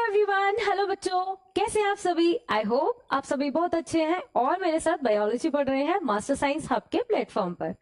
Everyone, hello बच्चों, कैसे हैं आप सभी। आई होप आप सभी बहुत अच्छे हैं और मेरे साथ बायोलॉजी पढ़ रहे हैं मास्टर साइंस हब के प्लेटफॉर्म पर।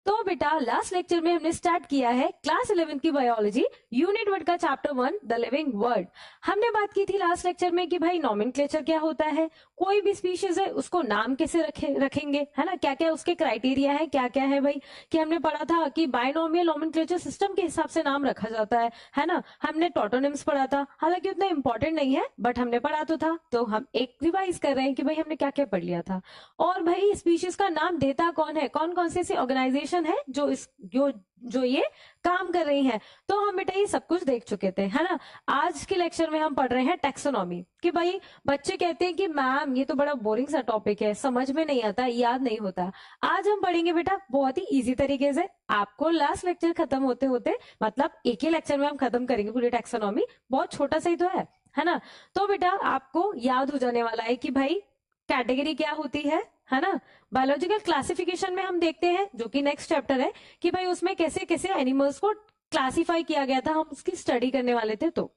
तो बेटा लास्ट लेक्चर में हमने स्टार्ट किया है क्लास 11 की बायोलॉजी यूनिट 1 का चैप्टर 1 द लिविंग वर्ल्ड। हमने बात की थी लास्ट लेक्चर में कि भाई नॉमेनक्लेचर क्या होता है, कोई भी स्पीशीज है उसको नाम कैसे रखेंगे, है ना, क्या क्या उसके क्राइटेरिया है, क्या क्या है भाई। कि हमने पढ़ा था कि बायनोमियल नॉमेनक्लेचर सिस्टम के हिसाब से नाम रखा जाता है ना। हमने टोटोनिम्स पढ़ा था, हालांकि उतना इंपॉर्टेंट नहीं है बट हमने पढ़ा तो था। तो हम एक रिवाइज कर रहे हैं कि भाई हमने क्या क्या पढ़ लिया था। और भाई स्पीशीज का नाम देता कौन है, कौन कौन सी ऐसी ऑर्गेनाइजेशन है जो ये काम कर रही है। तो हम बेटा ये सब कुछ देख चुके थे, है ना। आज के लेक्चर में हम पढ़ रहे हैं टैक्सोनॉमी। कि भाई बच्चे कहते हैं कि मैम ये तो बड़ा बोरिंग सा टॉपिक है, समझ में नहीं आता, याद नहीं होता। आज हम पढ़ेंगे बेटा बहुत ही इजी तरीके से। आपको लास्ट लेक्चर खत्म होते होते मतलब एक ही लेक्चर में हम खत्म करेंगे पूरी टैक्सोनॉमी, बहुत छोटा सा ही तो है ना। तो बेटा आपको याद हो जाने वाला है कि भाई कैटेगरी क्या होती है ना। बायोलॉजिकल क्लासिफिकेशन में हम देखते हैं, जो कि नेक्स्ट चैप्टर है, कि भाई उसमें कैसे कैसे एनिमल्स को क्लासिफाई किया गया था, हम उसकी स्टडी करने वाले थे। तो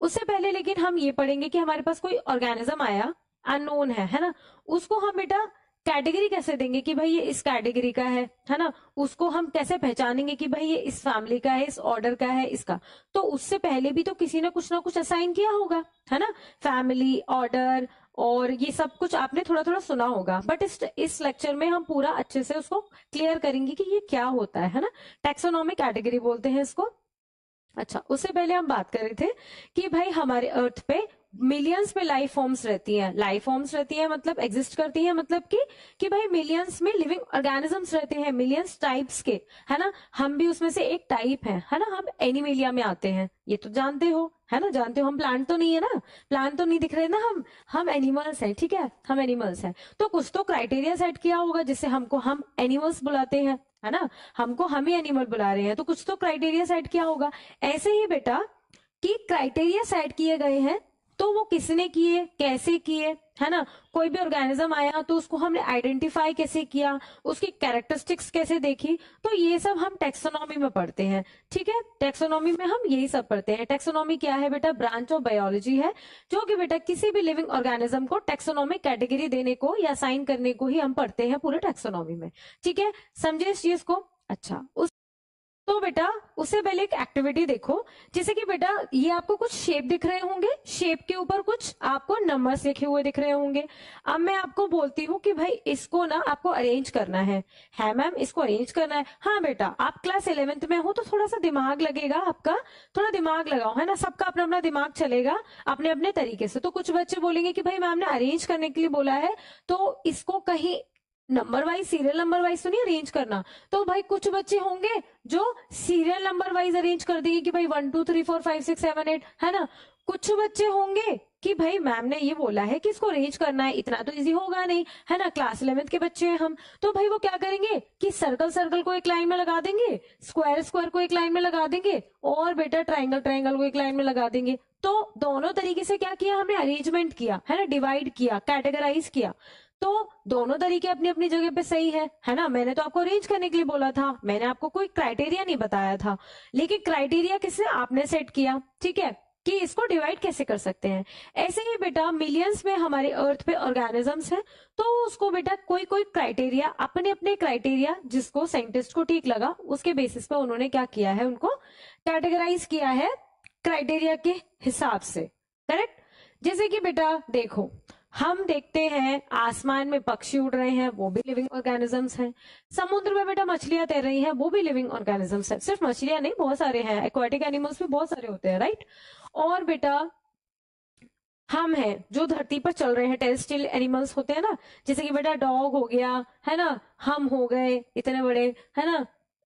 उससे पहले लेकिन हम ये पढ़ेंगे कि हमारे पास कोई ऑर्गेनिज्म आया अननोन है ना, उसको हम बेटा कैटेगरी कैसे देंगे कि भाई ये इस कैटेगरी का है ना। उसको हम कैसे पहचानेंगे कि भाई ये इस फैमिली का है, इस ऑर्डर का है, इसका। तो उससे पहले भी तो किसी ने कुछ ना कुछ असाइन किया होगा, है ना। फैमिली, ऑर्डर और ये सब कुछ आपने थोड़ा थोड़ा सुना होगा, बट इस लेक्चर में हम पूरा अच्छे से उसको क्लियर करेंगे कि ये क्या होता है ना। टैक्सोनॉमिक कैटेगरी बोलते हैं इसको। अच्छा, उससे पहले हम बात कर रहे थे कि भाई हमारे अर्थ पे मिलियंस में लाइफ फॉर्म्स रहती हैं। लाइफ फॉर्म्स रहती हैं मतलब एग्जिस्ट करती हैं, मतलब कि भाई मिलियंस में लिविंग ऑर्गेनिजम्स रहते हैं, मिलियंस टाइप्स के, है ना। हम भी उसमें से एक टाइप है ना। हम एनिमेलिया में आते हैं, ये तो जानते हो, है ना। जानते हो हम प्लांट तो नहीं है ना, प्लांट तो नहीं दिख रहे ना, हम एनिमल्स हैं, ठीक है, हम एनिमल्स हैं। तो कुछ तो क्राइटेरिया सेट किया होगा जिससे हमको हम एनिमल्स बुलाते हैं, है ना। हमको हम ही एनिमल बुला रहे हैं, तो कुछ तो क्राइटेरिया सेट किया होगा। ऐसे ही बेटा कि क्राइटेरिया सेट किए गए हैं, तो वो किसने किए, कैसे किए, है ना। कोई भी ऑर्गेनिज्म आया तो उसको हमने आइडेंटिफाई कैसे किया, उसकी कैरेक्टरिस्टिक्स कैसे देखी, तो ये सब हम टेक्सोनॉमी में पढ़ते हैं, ठीक है। टेक्सोनॉमी में हम यही सब पढ़ते हैं। टेक्सोनॉमी क्या है बेटा, ब्रांच ऑफ बायोलॉजी है, जो कि बेटा किसी भी लिविंग ऑर्गेनिज्म को टेक्सोनॉमिक कैटेगरी देने को या साइन करने को ही हम पढ़ते हैं पूरे टेक्सोनॉमी में, ठीक है। समझे इस चीज को। अच्छा, तो बेटा उससे पहले एक एक्टिविटी देखो। जैसे कि बेटा ये आपको कुछ शेप दिख रहे होंगे, शेप के ऊपर कुछ आपको नंबर्स लिखे हुए दिख रहे होंगे। अब मैं आपको बोलती हूँ कि भाई इसको ना आपको अरेंज करना है मैम, इसको अरेंज करना है। हाँ बेटा, आप क्लास 11th में हो तो थोड़ा सा दिमाग लगेगा आपका, थोड़ा दिमाग लगाओ, है ना। सबका अपना अपना दिमाग चलेगा अपने अपने तरीके से। तो कुछ बच्चे बोलेंगे कि भाई मैम ने अरेंज करने के लिए बोला है, तो इसको कहीं number wise, serial number wise तो नहीं अरेंज करना। तो भाई कुछ बच्चे होंगे जो सीरियल नंबर वाइज अरेंज कर देंगे कि भाई 1 2 3 4 5 6 7 8, है ना। कुछ बच्चे होंगे कि भाई मैम ने ये बोला है कि इसको अरेंज करना है, इतना तो इजी होगा नहीं, है ना, क्लास 11th के बच्चे हैं हम। तो भाई वो क्या करेंगे कि सर्कल सर्कल को एक लाइन में लगा देंगे, स्क्वायर स्क्वायर को एक लाइन में लगा देंगे, और बेटा ट्राइंगल ट्राइंगल को एक लाइन में लगा देंगे। तो दोनों तरीके से क्या किया हमने, अरेंजमेंट किया, है ना, डिवाइड किया, कैटेगराइज किया। तो दोनों तरीके अपनी अपनी जगह पे सही है ना। मैंने तो आपको अरेंज करने के लिए बोला था, मैंने आपको कोई क्राइटेरिया नहीं बताया था, लेकिन क्राइटेरिया किससे आपने सेट किया, ठीक है, कि इसको डिवाइड कैसे कर सकते हैं। ऐसे ही बेटा मिलियंस में हमारे अर्थ पे ऑर्गेनिजम्स हैं, तो उसको बेटा कोई कोई क्राइटेरिया, अपने अपने क्राइटेरिया जिसको साइंटिस्ट को ठीक लगा उसके बेसिस पे उन्होंने क्या किया है, उनको कैटेगराइज किया है क्राइटेरिया के हिसाब से, करेक्ट। जैसे कि बेटा देखो, हम देखते हैं आसमान में पक्षी उड़ रहे हैं, वो भी लिविंग ऑर्गेनिजम्स हैं। समुद्र में बेटा मछलियां तैर रही हैं, वो भी लिविंग ऑर्गेनिजम्स हैं। सिर्फ मछलियां नहीं, बहुत सारे हैं, एक्वाटिक एनिमल्स भी बहुत सारे होते हैं, राइट। और बेटा हम हैं जो धरती पर चल रहे हैं, टेरेस्ट्रियल एनिमल्स होते हैं ना, जैसे कि बेटा डॉग हो गया, है ना, हम हो गए इतने बड़े, है ना।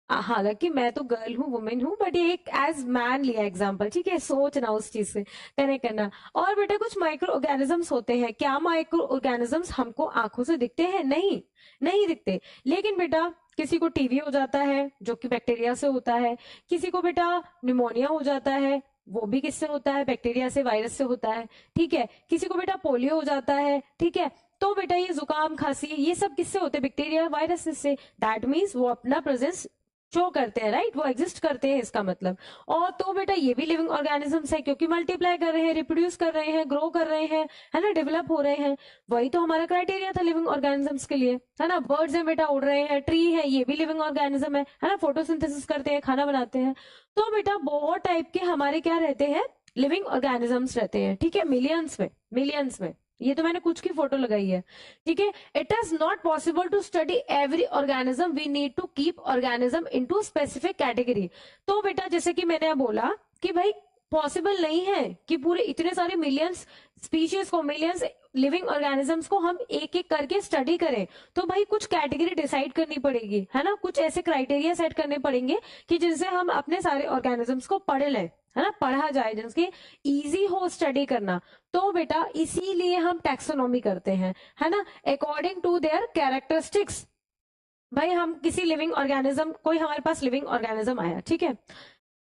हालांकि मैं तो गर्ल हूँ, वुमेन हूँ, बट ये एक एज मैन लिया एग्जांपल, ठीक है, सोचना उस चीज से कनेक्ट करना। और बेटा कुछ माइक्रो ऑर्गेनिजम्स होते हैं। क्या माइक्रो ऑर्गेनिजम्स हमको आंखों से दिखते हैं? नहीं, नहीं दिखते। लेकिन बेटा किसी को टीबी हो जाता है जो कि बैक्टीरिया से होता है, किसी को बेटा निमोनिया हो जाता है, वो भी किससे होता है, बैक्टीरिया से, वायरस से होता है, ठीक है। किसी को बेटा पोलियो हो जाता है, ठीक है। तो बेटा ये जुकाम खांसी ये सब किससे होते हैं, बैक्टीरिया वायरस से। दैट मीन्स वो अपना प्रेजेंस शो करते हैं, राइट, वो एग्जिस्ट करते हैं इसका मतलब। और तो बेटा ये भी लिविंग ऑर्गेनिजम्स है, क्योंकि मल्टीप्लाई कर रहे हैं, रिप्रोड्यूस कर रहे हैं, ग्रो कर रहे हैं, है ना, डेवलप हो रहे हैं। वही तो हमारा क्राइटेरिया था लिविंग ऑर्गेनिजम्स के लिए, है ना। बर्ड्स है बेटा, उड़ रहे हैं, ट्री है, ये भी लिविंग ऑर्गेनिज्म है ना, फोटोसिंथेसिस करते हैं, खाना बनाते हैं। तो बेटा बहुत टाइप के हमारे क्या रहते हैं, लिविंग ऑर्गेनिजम्स रहते हैं, ठीक है, मिलियंस में, मिलियंस में। ये तो मैंने कुछ की फोटो लगाई है, ठीक है। It is not possible to study every organism, we need to keep organism into specific category. तो बेटा जैसे कि मैंने बोला कि भाई पॉसिबल नहीं है कि पूरे इतने सारे मिलियंस स्पीशीज को, मिलियंस लिविंग ऑर्गेनिजम्स को हम एक एक करके स्टडी करें। तो भाई कुछ कैटेगरी डिसाइड करनी पड़ेगी, है ना, कुछ ऐसे क्राइटेरिया सेट करने पड़ेंगे कि जिनसे हम अपने सारे ऑर्गेनिजम्स को पढ़ लें, है ना, पढ़ा जाए, जिनके इजी हो स्टडी करना। तो बेटा इसीलिए हम टैक्सोनॉमी करते हैं, है ना, अकॉर्डिंग टू देयर कैरेक्टरिस्टिक्स। भाई हम किसी लिविंग ऑर्गेनिज्म, कोई हमारे पास लिविंग ऑर्गेनिज्म आया, ठीक है,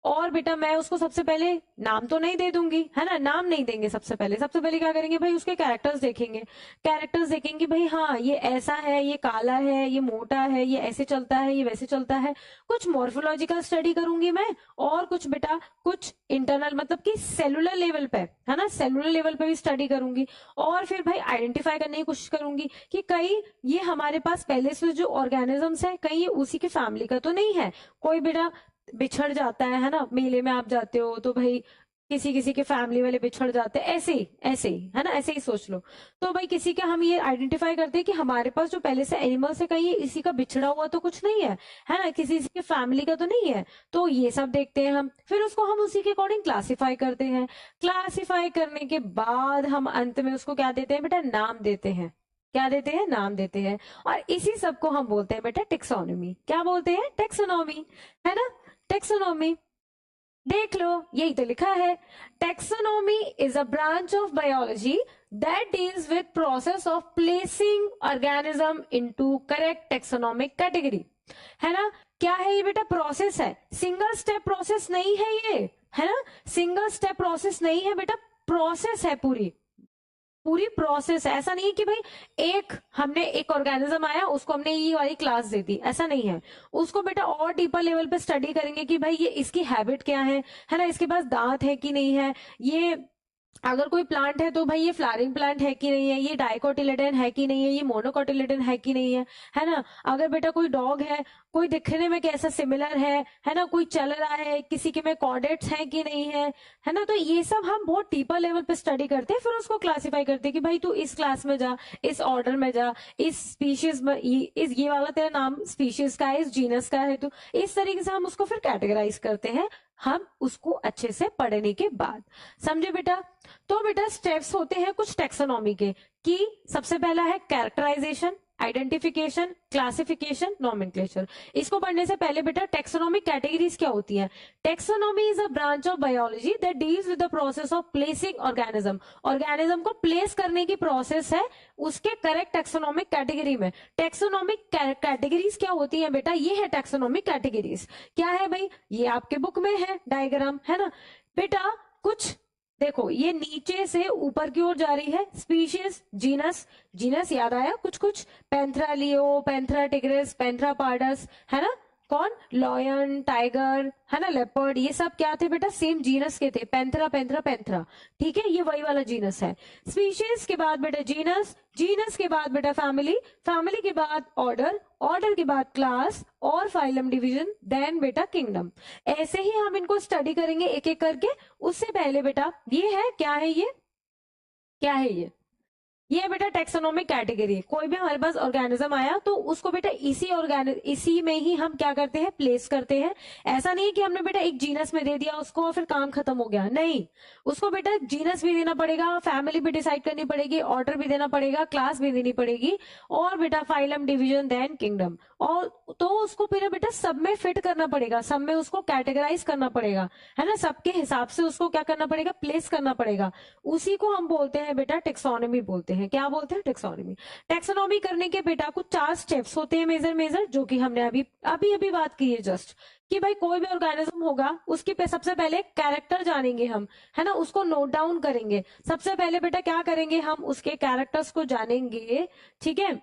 और बेटा मैं उसको सबसे पहले नाम तो नहीं दे दूंगी, है ना, नाम नहीं देंगे। सबसे पहले क्या करेंगे भाई, उसके कैरेक्टर्स देखेंगे, कैरेक्टर्स देखेंगे भाई, हाँ ये ऐसा है, ये काला है, ये मोटा है, ये ऐसे चलता है, ये वैसे चलता है। कुछ मॉर्फोलॉजिकल स्टडी करूंगी मैं, और कुछ बेटा कुछ इंटरनल, मतलब कि सेलुलर लेवल पे, है ना, सेलुलर लेवल पे भी स्टडी करूंगी। और फिर भाई आइडेंटिफाई करने की कोशिश करूंगी कि कहीं ये हमारे पास पहले से जो ऑर्गेनिजम्स है, कहीं ये उसी की फैमिली का तो नहीं है। कोई बेटा बिछड़ जाता है ना, मेले में आप जाते हो तो भाई किसी किसी के फैमिली वाले बिछड़ जाते हैं, ऐसे ही है ना, ऐसे ही सोच लो। तो भाई किसी का हम ये आइडेंटिफाई करते हैं कि हमारे पास जो पहले से एनिमल्स है, कहीं इसी का बिछड़ा हुआ तो कुछ नहीं है ना, किसी के फैमिली का तो नहीं है। तो ये सब देखते हैं हम, फिर उसको हम उसी के अकॉर्डिंग क्लासिफाई करते हैं। क्लासिफाई करने के बाद हम अंत में उसको क्या देते हैं बेटा, नाम देते हैं। क्या देते हैं, नाम देते हैं। और इसी सब को हम बोलते हैं बेटा टेक्सोनॉमी। क्या बोलते हैं, टेक्सोनॉमी, है ना, टेक्सोनॉमी। देख लो यही तो लिखा है, taxonomy is a branch of biology that deals with process of placing organism into correct taxonomic category. है ना, क्या है ये बेटा, प्रोसेस है, सिंगल स्टेप प्रोसेस नहीं है ये, है ना, सिंगल स्टेप प्रोसेस नहीं है बेटा, प्रोसेस है, पूरी पूरी प्रोसेस है। ऐसा नहीं है कि भाई हमने एक ऑर्गेनिज्म आया, उसको हमने ये वाली क्लास दे दी, ऐसा नहीं है। उसको बेटा और डीपर लेवल पे स्टडी करेंगे कि भाई ये इसकी हैबिट क्या है ना, इसके पास दांत है कि नहीं है, ये अगर कोई प्लांट है तो भाई ये फ्लावरिंग प्लांट है कि नहीं है, ये डाइकोटिलेडन है कि नहीं है, ये मोनोकोटिलेडन है कि नहीं है ना। अगर बेटा कोई डॉग है, कोई दिखने में कैसा सिमिलर है ना, कोई चल रहा है, किसी के में कॉर्डेट्स है कि नहीं है ना। तो ये सब हम बहुत डीपर लेवल पे स्टडी करते हैं, फिर उसको क्लासिफाई करते हैं कि भाई तू इस क्लास में जा, इस ऑर्डर में जा, इस स्पीशीज में, ये वाला तेरा नाम स्पीशीज का है, इस जीनस का है, तो इस तरीके से हम उसको फिर कैटेगराइज करते हैं, हम उसको अच्छे से पढ़ने के बाद। समझे बेटा। तो बेटा स्टेप्स होते हैं कुछ टेक्सोनॉमी के, कि सबसे पहला है कैरेक्टराइजेशन, आइडेंटिफिकेशन, क्लासिफिकेशन, नॉमेनक्लेचर। इसको पढ़ने से पहले बेटा टेक्सोनॉमिक कैटेगरीज क्या होती है। Taxonomy is a branch of biology that deals with the process of placing organism. Organism को प्लेस करने की प्रोसेस है उसके करेक्ट टेक्सोनॉमिक कैटेगरी में। टेक्सोनॉमिक कैटेगरीज क्या होती है बेटा, ये है टेक्सोनॉमिक कैटेगरीज। क्या है भाई, ये आपके बुक में है डायग्राम, है ना बेटा। कुछ देखो ये नीचे से ऊपर की ओर जा रही है, स्पीशीज, जीनस, जीनस याद आया कुछ कुछ, पैंथरा लियो, पैंथरा टिग्रिस, पैंथरा पार्डस, है ना, कौन, लॉयन, टाइगर, है ना, लेपर्ड, ये सब क्या थे बेटा, सेम जीनस के थे, पैंथरा पैंथरा पैंथरा, ठीक है, ये वही वाला जीनस है। स्पीशीज के बाद बेटा जीनस, जीनस के बाद बेटा फैमिली, फैमिली के बाद ऑर्डर, ऑर्डर के बाद क्लास और फाइलम डिवीजन, देन बेटा किंगडम। ऐसे ही हम इनको स्टडी करेंगे एक एक करके। उससे पहले बेटा ये है, क्या है ये, क्या है ये बेटा टेक्सोनोमिक कैटेगरी। कोई भी हमारे पास ऑर्गेनिज्म आया तो उसको बेटा इसी में ही हम क्या करते हैं, प्लेस करते हैं। ऐसा नहीं कि हमने बेटा एक जीनस में दे दिया उसको और फिर काम खत्म हो गया, नहीं, उसको बेटा जीनस भी देना पड़ेगा, फैमिली भी डिसाइड करनी पड़ेगी, ऑर्डर भी देना पड़ेगा, क्लास भी देनी पड़ेगी, और बेटा फाइलम, डिवीजन, देन किंगडम। और तो उसको फिर बेटा सब में फिट करना पड़ेगा, सब में उसको कैटेगराइज करना पड़ेगा, है ना, सबके हिसाब से उसको क्या करना पड़ेगा, प्लेस करना पड़ेगा। उसी को हम बोलते हैं बेटा टेक्सोनॉमी बोलते हैं। क्या बोलते हैं, टेक्सोनॉमी। टेक्सोनॉमी करने के बेटा कुछ 4 स्टेप्स होते हैं मेजर, जो कि हमने अभी बात की है जस्ट, कि भाई कोई भी ऑर्गेनिज्म होगा उसकी पे सबसे पहले कैरेक्टर जानेंगे हम, है ना, उसको नोट डाउन करेंगे। सबसे पहले बेटा क्या करेंगे, हम उसके कैरेक्टर्स को जानेंगे, ठीक है।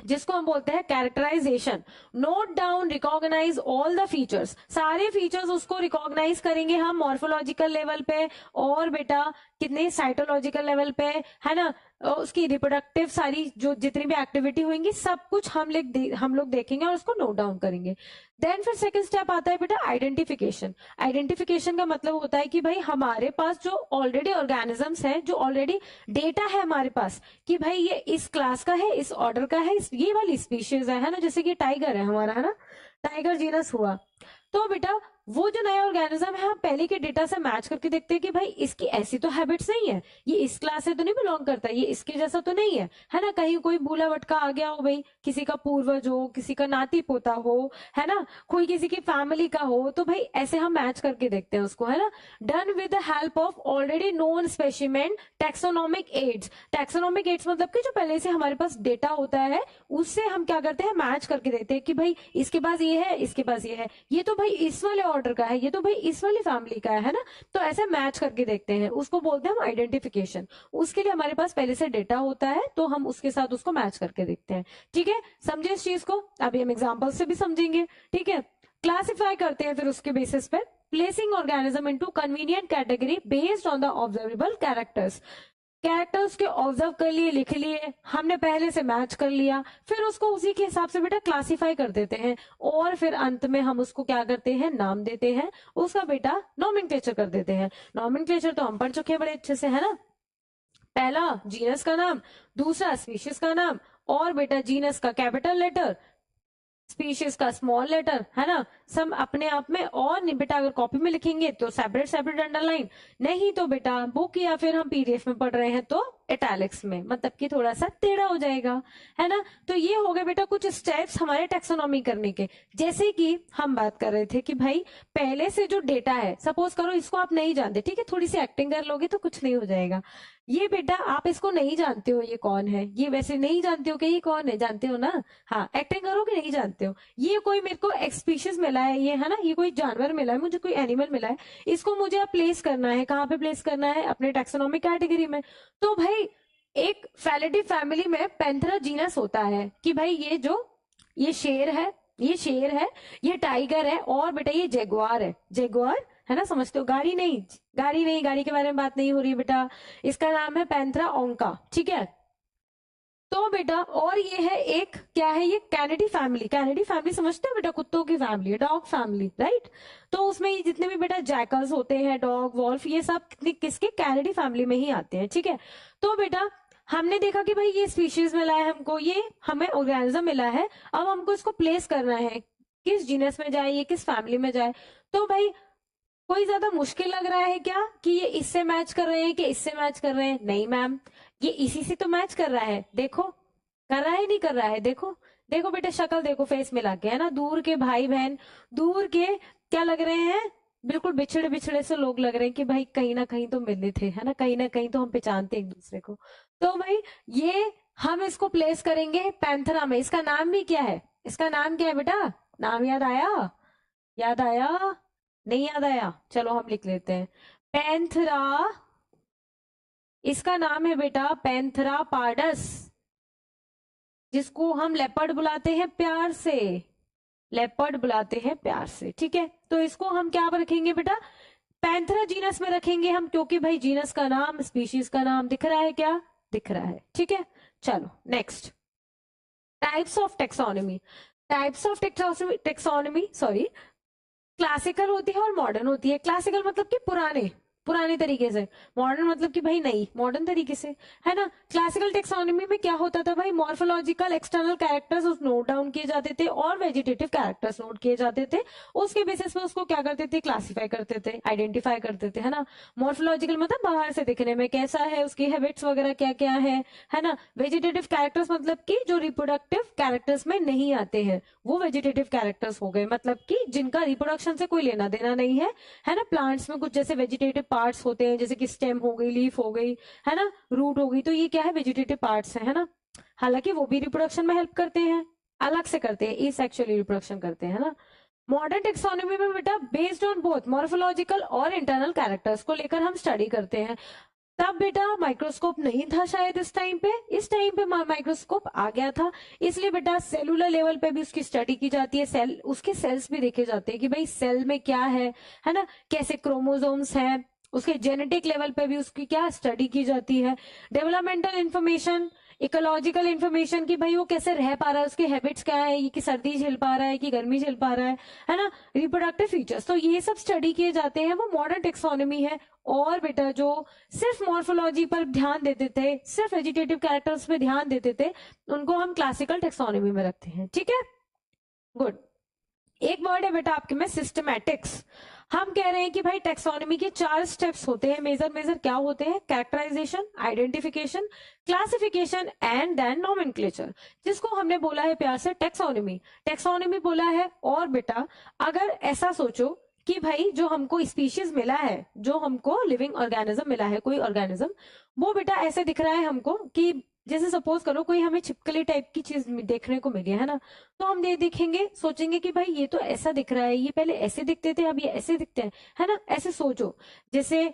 जिसको हम बोलते हैं characterisation. Note down, recognise all the features, सारे फीचर्स उसको रिकॉग्नाइज करेंगे हम मॉर्फोलॉजिकल लेवल पे और बेटा कितने साइटोलॉजिकल लेवल पे, है ना, उसकी रिप्रोडक्टिव सारी जो जितनी भी एक्टिविटी होंगी सब कुछ हम लोग देखेंगे और उसको नोट डाउन करेंगे। देन फिर सेकंड स्टेप आता है बेटा आइडेंटिफिकेशन। आइडेंटिफिकेशन का मतलब होता है कि भाई हमारे पास जो ऑलरेडी ऑर्गेनिजम्स है, जो ऑलरेडी डेटा है हमारे पास कि भाई ये इस क्लास का है, इस ऑर्डर का है, ये वाली स्पीशीज है ना, जैसे कि टाइगर है हमारा, है ना, टाइगर जीनस हुआ। तो बेटा वो जो नया ऑर्गेनिज्म है हम पहले के डेटा से मैच करके देखते हैं कि भाई इसकी ऐसी तो हैबिट्स नहीं है, ये इस क्लास से तो नहीं बिलोंग करता, ये इसके जैसा तो नहीं है ना, कहीं कोई भूला भटका आ गया हो भाई, किसी का पूर्वज हो, किसी का नाती पोता हो, है ना, कोई किसी की फैमिली का हो, तो भाई ऐसे हम मैच करके देखते हैं उसको, है ना। Done with the help of already known specimen taxonomic aids. Taxonomic aids मतलब कि जो पहले से हमारे पास डेटा होता है उससे हम क्या करते हैं, मैच करके देखते हैं कि भाई इसके पास ये है, इसके पास ये है, ये तो भाई इस वाले ऑर्डर का है, ये तो भाई इस वाली फैमिली का है ना। तो ऐसे मैच करके देखते हैं, उसको बोलते हैं हम आइडेंटिफिकेशन। उसके लिए हमारे पास पहले से डेटा होता है तो हम उसके साथ उसको मैच करके देखते हैं। ठीक है, समझे इस चीज को, अभी हम एग्जाम्पल से भी समझेंगे। ठीक है, क्लासिफाई करते हैं फिर उसके बेसिस पे, placing organism into convenient category based on the observable characters. Characters के ऑब्जर्व कर लिए, लिख लिए, हमने पहले से मैच कर लिया, फिर उसको उसी के हिसाब से बेटा क्लासिफाई कर देते हैं और फिर अंत में हम उसको क्या करते हैं, नाम देते हैं, उसका बेटा नॉमेनक्लेचर कर देते हैं। नॉमेनक्लेचर तो हम पढ़ चुके हैं बड़े अच्छे से, है ना। पहला जीनस का नाम, दूसरा स्पीशीज का नाम, और बेटा जीनस का कैपिटल लेटर, स्पीशीज का स्मॉल लेटर, है ना, सब अपने आप में। और बेटा अगर कॉपी में लिखेंगे तो सेपरेट सेपरेट अंडरलाइन, नहीं तो बेटा बुक या फिर हम पीडीएफ में पढ़ रहे हैं तो इटैलिक्स में, मतलब कि थोड़ा सा टेढ़ा हो जाएगा, है ना। तो ये हो गए बेटा कुछ स्टेप्स हमारे टैक्सोनॉमी करने के। जैसे कि हम बात कर रहे थे कि भाई पहले से जो डेटा है, सपोज करो इसको आप नहीं जानते, ठीक है, थोड़ी सी एक्टिंग कर लोगे तो कुछ नहीं हो जाएगा। ये बेटा आप इसको नहीं जानते हो ये कौन है, ये वैसे नहीं जानते हो कि ये कौन है, जानते हो ना, हाँ, एक्टिंग करो कि नहीं जानते हो। ये कोई मेरे को एक स्पीशीज मिला है, ये है ना, ये कोई जानवर मिला है मुझे, कोई एनिमल मिला है, इसको मुझे अब प्लेस करना है, कहाँ पे प्लेस करना है, अपने टैक्सोनॉमिक कैटेगरी में। तो भाई एक फैलिडी फैमिली में पैंथेरा जीनस होता है कि भाई ये शेर है, ये शेर है, ये टाइगर है, और बेटा ये जेगुआर है, जेगुआर, है ना, समझते हो, गाड़ी नहीं, गाड़ी नहीं, गाड़ी के बारे में बात नहीं हो रही है बेटा, इसका नाम है पैंथेरा ओंका। ठीक है, तो बेटा और ये है एक, क्या है ये, कैनेडी फैमिली। कैनेडी फैमिली समझते हो बेटा, कुत्तों की फैमिली है, डॉग फैमिली, राइट। तो उसमें ये जितने भी बेटा जैकल्स होते हैं, डॉग, वॉल्फ, ये सब किसके, कैनेडी फैमिली में ही आते हैं। ठीक है, तो बेटा हमने देखा कि भाई ये स्पीशीज मिला है हमको, ये हमें ऑर्गेनिज्म मिला है, अब हमको इसको प्लेस करना है, किस जीनस में जाए, ये किस फैमिली में जाए। तो भाई कोई ज्यादा मुश्किल लग रहा है क्या कि ये इससे मैच कर रहे हैं कि इससे मैच कर रहे हैं, नहीं मैम, ये इसी से तो मैच कर रहा है, देखो कर रहा है नहीं कर रहा है, देखो, देखो बेटा शक्ल देखो, फेस मिला के, है ना, दूर के भाई बहन, दूर के क्या लग रहे हैं, बिल्कुल बिछड़े बिछड़े से लोग लग रहे हैं कि भाई कहीं ना कहीं तो मिले थे, है ना कहीं तो हम पहचानते एक दूसरे को। तो भाई ये हम इसको प्लेस करेंगे पैंथरा में। इसका नाम भी क्या है, इसका नाम क्या है बेटा, नाम याद आया, याद आया, नहीं याद आया, चलो हम लिख लेते हैं, पैंथरा, इसका नाम है बेटा पैंथरा पार्डस, जिसको हम लेपर्ड बुलाते हैं प्यार से, लेपर्ड बुलाते हैं प्यार से। ठीक है, तो इसको हम क्या रखेंगे बेटा, पैंथरा जीनस में रखेंगे हम, क्योंकि भाई जीनस का नाम, स्पीशीज का नाम दिख रहा है, क्या दिख रहा है। ठीक है, चलो next, types of taxonomy. Types of taxonomy sorry, classical होती है और मॉडर्न होती है। क्लासिकल मतलब कि पुराने पुराने तरीके से, मॉडर्न मतलब कि भाई नई मॉडर्न तरीके से, है ना। क्लासिकल टेक्सोनॉमी में क्या होता था भाई, morphological external characters note down किए जाते थे और वेजिटेटिव कैरेक्टर्स नोट किए जाते थे, उसके बेसिस पे उसको क्या करते थे, क्लासिफाई करते थे, आइडेंटिफाई करते थे, है ना। मॉर्फोलॉजिकल मतलब बाहर से दिखने में कैसा है, उसकी हैबिट्स वगैरह क्या क्या है ना। वेजिटेटिव कैरेक्टर्स मतलब कि जो रिप्रोडक्टिव कैरेक्टर्स में नहीं आते हैं वो वेजिटेटिव कैरेक्टर्स हो गए, मतलब कि जिनका रिप्रोडक्शन से कोई लेना देना नहीं है ना। प्लांट्स में कुछ जैसे वेजिटेटिव पार्ट्स होते हैं, जैसे कि स्टेम हो गई, लीफ हो गई, है ना, रूट हो गई, तो ये क्या है, वेजिटेटिव पार्ट्स है ना। हालांकि वो भी रिप्रोडक्शन में हेल्प करते हैं, अलग से करते हैं, एसेक्सुअली रिप्रोडक्शन करते हैं, है ना। मॉडर्न टेक्सोनॉमी में बेटा बेस्ड ऑन बोथ मॉर्फोलॉजिकल और इंटरनल कैरेक्टर्स को लेकर हम स्टडी करते हैं। तब बेटा माइक्रोस्कोप नहीं था शायद इस टाइम पे, इस टाइम पे माइक्रोस्कोप आ गया था। इसलिए बेटा सेलुलर लेवल पे भी उसकी स्टडी की जाती है, सेल, उसके सेल्स भी देखे जाते हैं कि भाई सेल में क्या है ना, कैसे क्रोमोसोम्स है, उसके जेनेटिक लेवल पे भी उसकी क्या स्टडी की जाती है। डेवलपमेंटल इंफॉर्मेशन, इकोलॉजिकल इंफॉर्मेशन कि भाई वो कैसे रह पा रहा है, उसके हैबिट्स क्या है, ये कि सर्दी झेल पा रहा है कि गर्मी झेल पा रहा है ना, रिप्रोडक्टिव फीचर्स, तो ये सब स्टडी किए जाते हैं, वो मॉडर्न टेक्सोनॉमी है। और बेटा जो सिर्फ मॉर्फोलॉजी पर ध्यान देते थे, सिर्फ वेजिटेटिव कैरेक्टर्स पे ध्यान देते थे, उनको हम क्लासिकल टेक्सोनॉमी में रखते हैं। ठीक है, गुड। एक वर्ड है बेटा आपके में सिस्टमैटिक्स। हम कह रहे हैं कि भाई टेक्सोनॉमी के 4 स्टेप्स होते हैं, मेजर क्या होते हैं, characterisation, identification, classification and then nomenclature, जिसको हमने बोला है प्यार से टेक्सोनॉमी, टेक्सोनॉमी बोला है। और बेटा अगर ऐसा सोचो कि भाई जो हमको स्पीशीज मिला है, जो हमको लिविंग ऑर्गेनिज्म मिला है, कोई ऑर्गेनिज्म, वो बेटा ऐसे दिख रहा है हमको कि जैसे सपोज करो कोई हमें छिपकली टाइप की चीज देखने को मिली है ना, तो हम ये देखेंगे, सोचेंगे कि भाई ये तो ऐसा दिख रहा है, ये पहले ऐसे दिखते थे अब ये ऐसे दिखते हैं, है ना। ऐसे सोचो, जैसे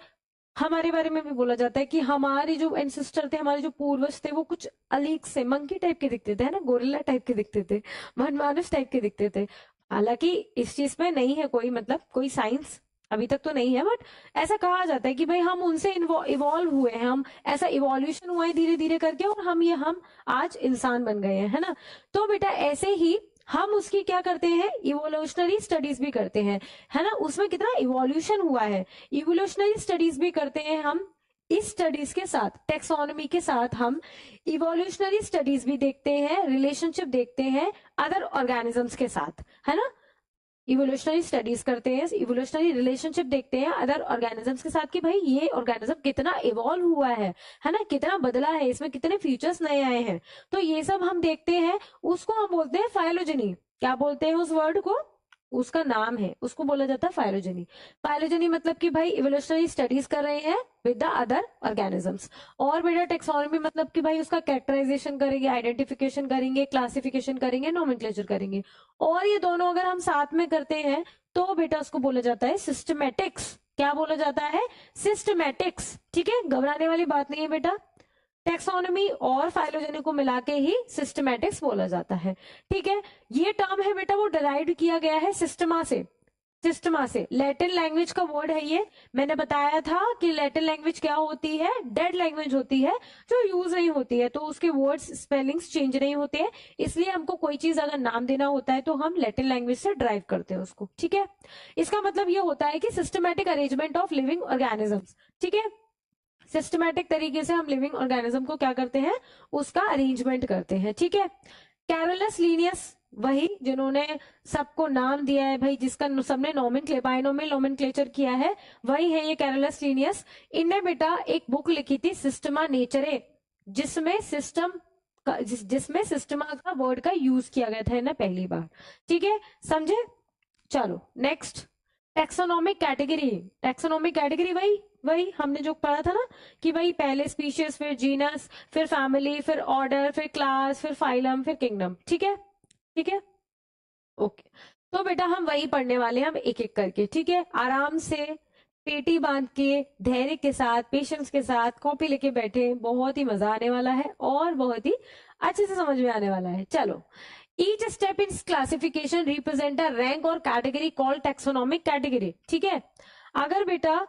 हमारे बारे में भी बोला जाता है कि हमारे जो एंसेस्टर थे, हमारे जो पूर्वज थे, वो कुछ अलीक से मंकी टाइप के दिखते थे, है ना, गोरिल्ला टाइप के दिखते थे, वनमानुष टाइप के दिखते थे। हालांकि इस चीज में नहीं है कोई मतलब कोई साइंस अभी तक तो नहीं है, बट ऐसा कहा जाता है कि भाई हम उनसे इवॉल्व हुए हैं, हम ऐसा इवोल्यूशन हुआ है धीरे धीरे करके, और हम आज इंसान बन गए हैं, है ना। तो बेटा ऐसे ही हम उसकी क्या करते हैं, इवोल्यूशनरी स्टडीज भी करते हैं, है ना, उसमें कितना इवोल्यूशन हुआ है, इवोल्यूशनरी स्टडीज भी करते हैं हम। इस स्टडीज के साथ, टेक्सोनॉमी के साथ, हम इवोल्यूशनरी स्टडीज भी देखते हैं, रिलेशनशिप देखते हैं अदर ऑर्गेनिजम्स के साथ, है ना। इवोल्यूशनरी स्टडीज करते हैं, इवोल्यूशनरी रिलेशनशिप देखते हैं अदर ऑर्गेनिजम्स के साथ कि भाई ये ऑर्गेनिज्म कितना इवॉल्व हुआ है ना, कितना बदला है, इसमें कितने फीचर्स नए आए हैं, तो ये सब हम देखते हैं। उसको हम बोलते हैं फाइलोजेनी। क्या बोलते हैं उस वर्ड को, उसका नाम है, उसको बोला जाता है फाइलोजेनी। फाइलोजेनी मतलब कि भाई इवोल्यूशनरी स्टडीज कर रहे हैं विद द अदर ऑर्गेनिजम्स। और बेटा टेक्सोनॉमी मतलब कि भाई उसका कैरेक्टराइजेशन करेंगे, आइडेंटिफिकेशन करेंगे, क्लासिफिकेशन करेंगे, नोमेनक्लेचर करेंगे। और ये दोनों अगर हम साथ में करते हैं तो बेटा उसको बोला जाता है सिस्टमैटिक्स। क्या बोला जाता है, सिस्टमैटिक्स। ठीक है, घबराने वाली बात नहीं है बेटा, टेक्सोनॉमी और फाइलोजेनी को मिला के ही सिस्टमैटिक्स बोला जाता है। ठीक है, ये टर्म है बेटा वो डिराइव किया गया है सिस्टमा से, सिस्टमा से, लैटिन लैंग्वेज का वर्ड है ये। मैंने बताया था कि लैटिन लैंग्वेज क्या होती है, डेड लैंग्वेज होती है, जो यूज नहीं होती है, तो उसके वर्ड्स स्पेलिंग्स चेंज नहीं होते हैं, इसलिए हमको कोई चीज अगर नाम देना होता है तो हम लैटिन लैंग्वेज से ड्राइव करते हैं उसको। ठीक है, इसका मतलब ये होता है कि systematic arrangement of living organisms. ठीक है, सिस्टमैटिक तरीके से हम लिविंग ऑर्गेनिज्म को क्या करते हैं, उसका अरेंजमेंट करते हैं। ठीक है, कैरोलस लीनियस, वही जिन्होंने सबको नाम दिया है भाई, जिसका सबने बाइनोमियल नोमेनक्लेचर किया है, वही है ये कैरोलस लीनियस। इनने बेटा एक बुक लिखी थी सिस्टमा नेचरे, जिसमें जिसमें सिस्टमा का वर्ड का यूज किया गया था ना पहली बार। ठीक है, समझे। चलो next, taxonomic category. Taxonomic category वही वही हमने जो पढ़ा था ना कि भाई पहले स्पीशीज, फिर जीनस, फिर फैमिली, फिर ऑर्डर, फिर क्लास, फिर फाइलम, फिर किंगडम। ठीक है, ठीक है, ओके। तो बेटा हम वही पढ़ने वाले हैं, हम एक एक करके। ठीक है, आराम से पेटी बांध के, धैर्य के साथ, पेशेंस के साथ कॉपी लेके बैठे, बहुत ही मजा आने वाला है और बहुत ही अच्छे से समझ में आने वाला है। चलो, each step in classification represent a rank और कैटेगरी कॉल्ड टेक्सोनोमिक कैटेगरी। ठीक है, अगर बेटा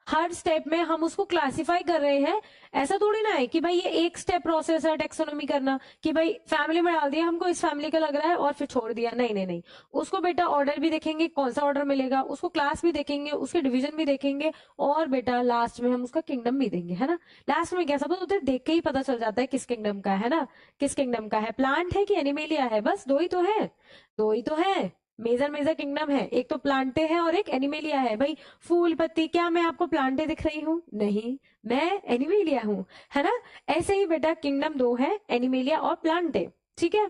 हर स्टेप में हम उसको क्लासिफाई कर रहे हैं, ऐसा थोड़ी ना है कि भाई ये एक स्टेप प्रोसेस है टेक्सोनोमी करना, कि भाई फैमिली में डाल दिया, हमको इस फैमिली का लग रहा है और फिर छोड़ दिया, नहीं नहीं नहीं। उसको बेटा ऑर्डर भी देखेंगे, कौन सा ऑर्डर मिलेगा, उसको क्लास भी देखेंगे, उसके डिवीजन भी देखेंगे, और बेटा लास्ट में हम उसका किंगडम भी देंगे, है ना। लास्ट में क्या सब उधर देख के ही पता चल जाता है किस किंगडम का है ना, किस किंगडम का है, प्लांट है कि एनिमेलिया है, बस दो ही तो है, दो ही तो है। मेजर मेजर किंगडम है, एक तो प्लांटे है और एक एनिमेलिया है। भाई फूल पत्ती, क्या मैं आपको प्लांटे दिख रही हूँ, नहीं, मैं एनिमेलिया हूँ, है ना। ऐसे ही बेटा किंगडम दो है, एनिमेलिया और प्लांटे। ठीक है,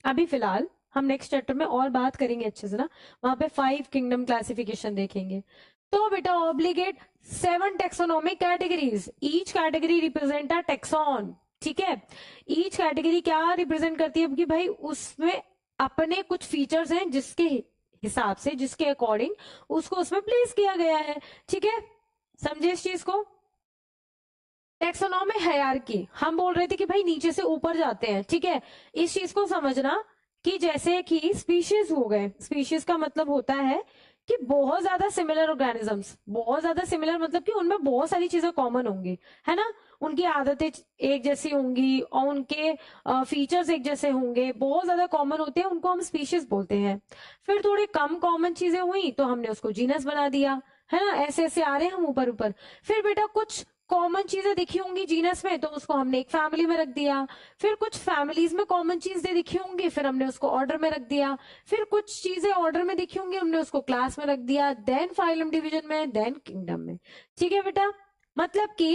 अभी फिलहाल हम नेक्स्ट चैप्टर में और बात करेंगे अच्छे से ना, वहां पे 5 किंगडम क्लासिफिकेशन देखेंगे। तो बेटा obligate 7 taxonomic categories, each category represent a tax on. ठीक है, ईच कैटेगरी क्या रिप्रेजेंट करती है कि भाई उसमें अपने कुछ फीचर्स हैं जिसके हिसाब से, जिसके अकॉर्डिंग उसको उसमें प्लेस किया गया है। ठीक है, समझे इस चीज को। टेक्सोनॉमी हायरार्की, हम बोल रहे थे कि भाई नीचे से ऊपर जाते हैं, ठीक है। इस चीज को समझना कि जैसे कि स्पीशीज हो गए, स्पीशीज का मतलब होता है कि बहुत ज्यादा सिमिलर ऑर्गेनिजम्स, बहुत ज्यादा सिमिलर मतलब कि उनमें बहुत सारी चीजें कॉमन होंगी, है ना। उनकी आदतें एक जैसी होंगी और उनके फीचर्स एक जैसे होंगे, बहुत ज्यादा कॉमन होते हैं, उनको हम स्पीशीज बोलते हैं। फिर थोड़ी कम कॉमन चीजें हुई तो हमने उसको जीनस बना दिया, है ना। ऐसे ऐसे आ रहे हैं हम ऊपर ऊपर। फिर बेटा कुछ कॉमन चीजें दिखी होंगी जीनस में तो उसको हमने एक फैमिली में रख दिया। फिर कुछ फैमिलीज में कॉमन चीजें दिखी होंगी, फिर हमने उसको ऑर्डर में रख दिया। फिर कुछ चीजें ऑर्डर में दिखी होंगी, हमने उसको क्लास में रख दिया, देन फाइलम डिवीजन में, देन किंगडम में। ठीक है बेटा, मतलब कि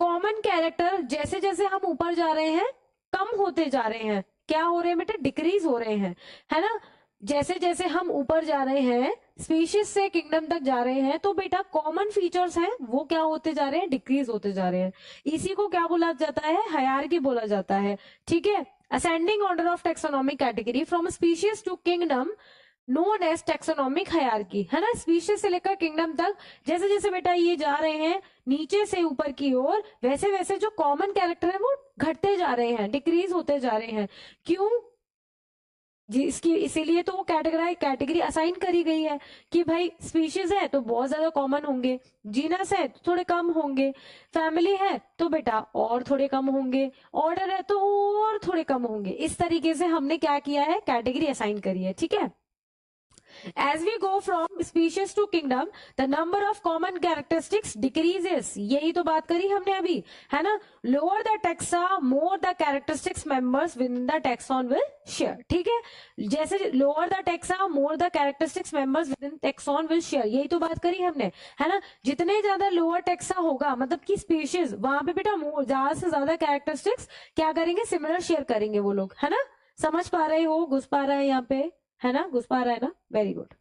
कॉमन कैरेक्टर जैसे जैसे हम ऊपर जा रहे हैं कम होते जा रहे हैं। क्या हो रहे हैं बेटा? डिक्रीज हो रहे हैं, है ना। जैसे जैसे हम ऊपर जा रहे हैं, स्पीशीज से किंगडम तक जा रहे हैं, तो बेटा कॉमन फीचर्स हैं वो क्या होते जा रहे हैं? डिक्रीज होते जा रहे हैं। इसी को क्या बोला जाता है? हायरार्की बोला जाता है, ठीक है। Ascending order of taxonomic category from species to kingdom known as taxonomic hierarchy, है ना। स्पीशीज से लेकर किंगडम तक जैसे जैसे बेटा ये जा रहे हैं नीचे से ऊपर की ओर, वैसे वैसे जो कॉमन कैरेक्टर है वो घटते जा रहे हैं, डिक्रीज होते जा रहे हैं। क्यों जी? इसकी इसीलिए तो वो कैटेगरी असाइन करी गई है कि भाई स्पीशीज है तो बहुत ज्यादा कॉमन होंगे, जीनस है तो थोड़े कम होंगे, फैमिली है तो बेटा और थोड़े कम होंगे, ऑर्डर है तो और थोड़े कम होंगे। इस तरीके से हमने क्या किया है? कैटेगरी असाइन करी है, ठीक है। As we go from species to kingdom, the number of common characteristics decreases. यही तो बात करी हमने अभी, है ना। Lower the taxa, more the characteristics members within the taxon will share. ठीक है, जैसे lower the taxa, more the characteristics members within taxon will share. यही तो बात करी हमने, है ना। जितने ज्यादा lower taxa होगा मतलब कि species, वहां पे बेटा ज्यादा से ज्यादा characteristics क्या करेंगे? सिमिलर शेयर करेंगे वो लोग, है ना। समझ पा रहे हो? घुस पा रहा है यहाँ पे, है ना? घुस पा रहा है ना? Very good.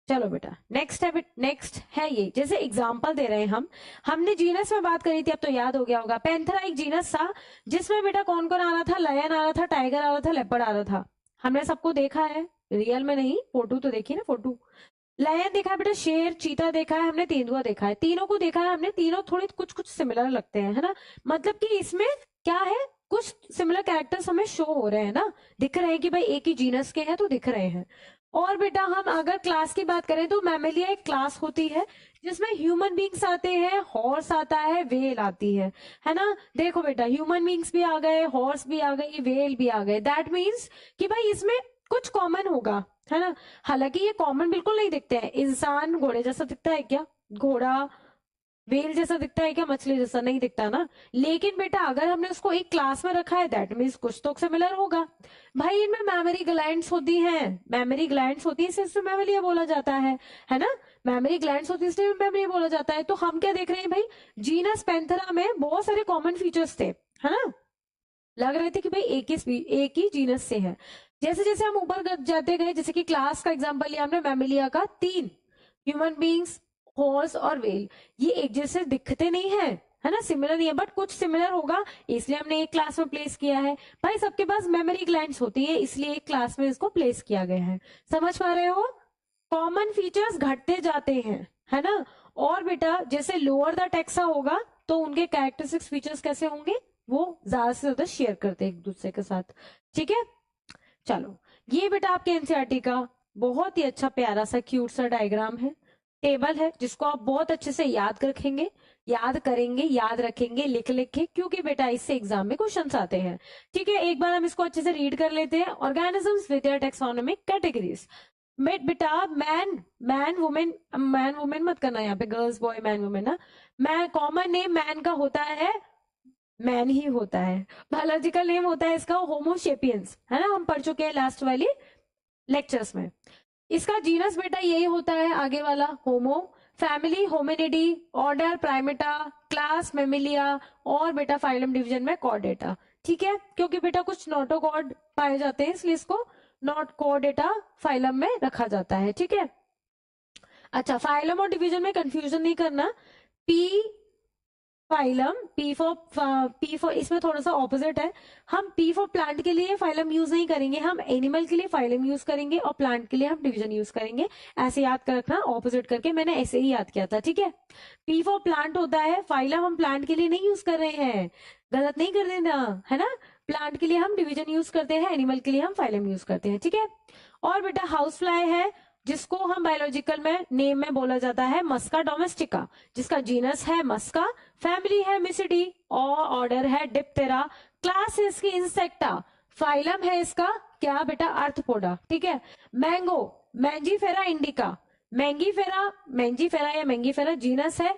चलो बेटा नेक्स्ट है, नेक्स्ट है ये, जैसे एग्जांपल दे रहे हैं हम। हमने जीनस में बात करी थी, अब तो याद हो गया होगा। पैंथरा एक जीनस था जिसमें बेटा कौन कौन आ रहा था? लायन आ रहा था, टाइगर आ रहा था, लेपर्ड आ रहा था। हमने सबको देखा है, रियल में नहीं, फोटो तो देखी ना, फोटो। लायन देखा है बेटा, शेर, चीता देखा है हमने, तेंदुआ देखा है, तीनों को देखा है हमने। तीनों थोड़े कुछ कुछ सिमिलर लगते हैं, है ना। मतलब कि इसमें क्या है? कुछ सिमिलर कैरेक्टर्स हमें शो हो रहे हैं ना, दिख रहे हैं कि भाई एक ही जीनस के हैं तो दिख रहे हैं। और बेटा हम अगर क्लास की बात करें तो मैमेलिया एक क्लास होती है जिसमें ह्यूमन बींग्स आते हैं, हॉर्स आता है, वेल आती है ना। देखो बेटा ह्यूमन बींग्स भी आ गए, हॉर्स भी आ गई, वेल भी आ गए। दैट मीन्स कि भाई इसमें कुछ कॉमन होगा, है ना। हालांकि ये कॉमन बिल्कुल नहीं दिखते हैं। इंसान घोड़े जैसा दिखता है क्या? घोड़ा वेल जैसा दिखता है क्या? मछली जैसा नहीं दिखता ना। लेकिन बेटा अगर हमने उसको एक क्लास में रखा है दैट मीन्स कुछ तो सिमिलर होगा। भाई इनमें मेमोरी ग्लैंड्स होती हैं, मेमोरी ग्लैंड्स होती है, इसलिए मेमोरी बोला जाता है ना। मेमोरी ग्लैंड्स होती है इसलिए मेमोरी बोला जाता है। तो हम क्या देख रहे हैं भाई? जीनस पैंथेरा में बहुत सारे कॉमन फीचर्स थे, है ना। लग रहे थे कि भाई एक ही जीनस से है। जैसे जैसे हम ऊपर जाते गए, जैसे कि क्लास का एग्जांपल लिया हमने मैमेलिया का, 3 ह्यूमन बींग्स, हॉर्स और वेल, ये एक जैसे दिखते नहीं है ना, सिमिलर नहीं है, बट कुछ सिमिलर होगा इसलिए हमने एक क्लास में प्लेस किया है। भाई सबके पास मेमोरी ग्लैंड्स होती है इसलिए एक क्लास में इसको प्लेस किया गया है। समझ पा रहे हो? कॉमन फीचर्स घटते जाते हैं, है ना। और बेटा जैसे लोअर द टेक्सा होगा तो उनके कैरेक्टरिस्टिक्स फीचर्स कैसे होंगे? वो ज्यादा से ज्यादा शेयर करते हैं एक दूसरे के साथ, ठीक है। चलो ये बेटा आपके एनसीईआरटी का बहुत ही अच्छा प्यारा सा क्यूट सा डायग्राम है, टेबल है, जिसको आप बहुत अच्छे से याद रखेंगे, याद करेंगे, याद रखेंगे, लिख लिख के, क्योंकि बेटा इससे एग्जाम में क्वेश्चंस आते हैं। ठीक है, एक बार हम इसको अच्छे से रीड कर लेते हैं। Organisms with their taxonomic categories. बेटा मैन वुमेन मत करना यहाँ पे, गर्ल्स बॉय मैन वुमेन ना। मैं कॉमन नेम मैन का होता है, मैन ही होता है। बायोलॉजिकल नेम होता है इसका होमोशेपियंस, है ना, हम पढ़ चुके हैं लास्ट वाली लेक्चर्स में। इसका जीनस बेटा यही होता है आगे वाला, homo. Family hominidae, order primata, class mammalia, और बेटा फाइलम डिवीजन में कॉर्डेटा। ठीक है, क्योंकि बेटा कुछ नोटोकॉर्ड पाए जाते हैं इसलिए इसको नॉट कॉर्डेटा फाइलम में रखा जाता है, ठीक है। अच्छा, फाइलम और डिवीजन में कंफ्यूजन नहीं करना। पी फाइलम, पी फॉर इसमें थोड़ा सा ऑपोजिट है। हम पी फॉर प्लांट के लिए फाइलम यूज नहीं करेंगे, हम एनिमल के लिए फाइलम यूज करेंगे और प्लांट के लिए हम डिवीजन यूज करेंगे। ऐसे याद कर रखना, ऑपोजिट करके, मैंने ऐसे ही याद किया था, ठीक है। पी फॉर प्लांट होता है, फाइलम हम प्लांट के लिए नहीं यूज कर रहे हैं, गलत नहीं कर देना, है ना। प्लांट के लिए हम डिवीजन यूज करते हैं, एनिमल के लिए हम फाइलम यूज करते हैं, ठीक है। और बेटा हाउस फ्लाई है, जिसको हम बायोलॉजिकल में नेम में बोला जाता है मस्का डोमेस्टिका, जिसका जीनस है मस्का, फैमिली है मिसिडी और ऑर्डर है डिप्टेरा, क्लास है इसकी इंसेक्टा, फाइलम है इसका क्या बेटा आर्थ्रोपोडा, ठीक है। मैंगो, मैंजीफेरा इंडिका, मैंजीफेरा या मैंगीफेरा जीनस है,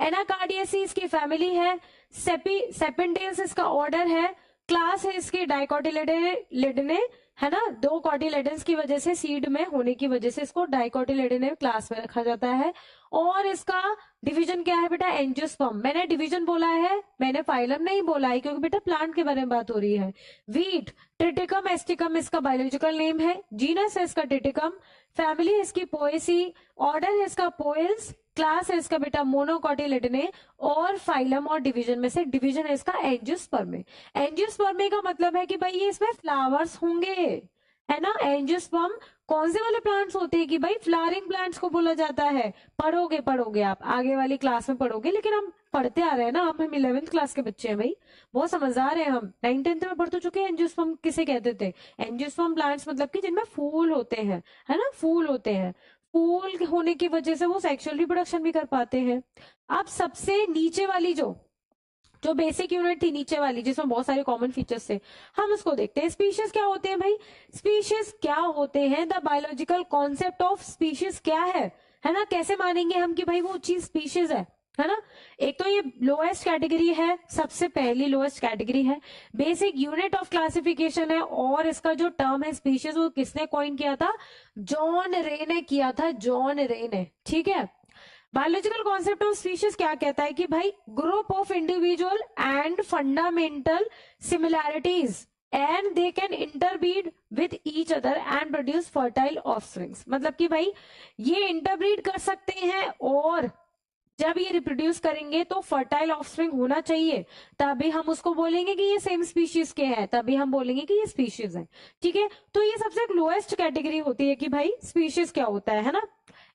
एनाकार्डियसी इसकी फैमिली है, सेपेंटेल्स इसका ऑर्डर है, क्लास है इसकी डाइकोटिलिडने, है ना। दो कॉटिलेडन्स की वजह से, सीड में होने की वजह से इसको डाइकोटिलेडने क्लास में रखा जाता है। और इसका डिवीजन क्या है बेटा एंजियोस्पर्म, मैंने डिवीजन बोला है, मैंने फाइलम नहीं बोला है, क्योंकि बेटा प्लांट के बारे में बात हो रही है। वीट, ट्रिटिकम एस्टिकम इसका बायोलॉजिकल नेम है, जीनस है इसका ट्रिटिकम, फैमिली है इसकी पोएसी, ऑर्डर है इसका पोएल्स, क्लास है इसका बेटा मोनोकॉटिलिडने, और फाइलम और डिवीजन में से डिवीजन है इसका एंजियोस्पर्मे। एंजियोस्पर्मे का मतलब है कि भाई ये इसमें फ्लावर्स होंगे, है ना। एंजियोस्पर्म कौन से वाले प्लांट्स होते हैं कि भाई फ्लावरिंग प्लांट्स को बोला जाता है। पढ़ोगे आप आगे वाली क्लास में पढ़ोगे, लेकिन हम पढ़ते आ रहे हैं ना, हम 11th क्लास के बच्चे हैं भाई, बहुत समझदार हैं हम, 9th 10th में पढ़ तो चुके हैं। एंजियोस्पर्म किसे कहते थे, एंजियोस्पर्म प्लांट्स मतलब कि जिनमें फूल होते हैं, है ना, फूल होते हैं, फूल होने की वजह से वो सेक्सुअल रिप्रोडक्शन भी कर पाते हैं। अब सबसे नीचे वाली जो बेसिक यूनिट थी नीचे वाली, जिसमें बहुत सारे कॉमन फीचर्स थे, हम उसको देखते हैं। स्पीशीज क्या होते हैं भाई, स्पीशीज क्या होते हैं, the biological concept of species क्या है ना। कैसे मानेंगे हम कि भाई वो चीज स्पीशीज है ना। एक तो ये लोएस्ट कैटेगरी है, सबसे पहली लोएस्ट कैटेगरी है, बेसिक यूनिट ऑफ क्लासिफिकेशन है, और इसका जो टर्म है स्पीशीज वो किसने कॉइन किया था, जॉन रे ने किया था, जॉन रे ने, ठीक है। बायोलॉजिकल कॉन्सेप्ट ऑफ स्पीशीज क्या कहता है कि भाई group of individual and fundamental similarities and they can interbreed with each other and produce fertile offsprings, मतलब कि भाई ये इंटरब्रीड कर सकते हैं और जब ये रिप्रोड्यूस करेंगे तो फर्टाइल ऑफस्प्रिंग होना चाहिए, तभी हम उसको बोलेंगे कि ये सेम स्पीशीज के हैं, तभी हम बोलेंगे कि ये स्पीशीज है, ठीक है। तो ये सबसे लोएस्ट कैटेगरी होती है कि भाई स्पीशीज क्या होता है ना।